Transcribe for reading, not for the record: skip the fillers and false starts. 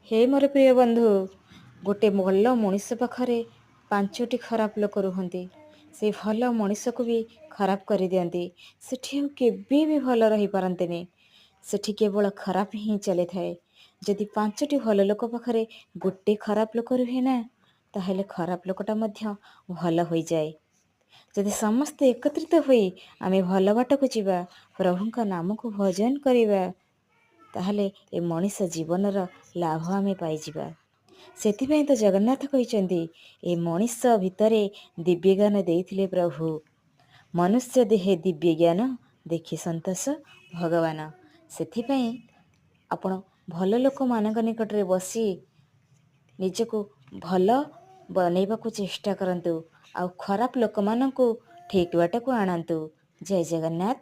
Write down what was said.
हे ମୋର ପ୍ରିୟ ବନ୍ଧୁ, ଗୋଟେ ଭଲ ମଣିଷ ପାଖରେ 5ଟି ଖରାପ ଲୋକ ରୁହନ୍ତି। ସେ ଭଲ ମଣିଷକୁ ବି ଖରାପ କରିଦିଅନ୍ତି। ସେଠି ଆଉ କେବେ ବି ଭଲ ରହିପାରନ୍ତିନି। ସେଠି କେବଳ ଖରାପ ହିଁ ଚାଲିଥାଏ। ଯଦି 5ଟି ଭଲ ଲୋକ ପାଖରେ ଗୋଟେ ଖରାପ ଲୋକ ରୁହେ ନା, ତାହେଲେ ଖରାପ ଲୋକଟା ମଧ୍ୟ ଭଲ ହୋଇଯାଏ। ଯଦି ସମସ୍ତେ ଏକତ୍ରିତ ହୋଇ ଆମେ ଭଲ ବାଟକୁ ଯିବା, ପ୍ରଭୁଙ୍କ ନାମକୁ ଭଜନ କରିବା, ତାହେଲେ ଏ ମଣିଷ ଜୀବନର ଲାଭ ଆମେ ପାଇଯିବା। ସେଥିପାଇଁ ତ ଜଗନ୍ନାଥ କହିଛନ୍ତି, ଏ ମଣିଷ ଭିତରେ ଦିବ୍ୟ ଜ୍ଞାନ ଦେଇଥିଲେ ପ୍ରଭୁ। ମନୁଷ୍ୟ ଦେହେ ଦିବ୍ୟ ଜ୍ଞାନ ଦେଖି ସନ୍ତୋଷ ଭଗବାନ। ସେଥିପାଇଁ ଆପଣ ଭଲ ଲୋକମାନଙ୍କ ନିକଟରେ ବସି ନିଜକୁ ଭଲ ବନେଇବାକୁ ଚେଷ୍ଟା କରନ୍ତୁ, ଆଉ ଖରାପ ଲୋକମାନଙ୍କୁ ଠିକ୍ ବାଟକୁ ଆଣନ୍ତୁ। ଜୟ ଜଗନ୍ନାଥ।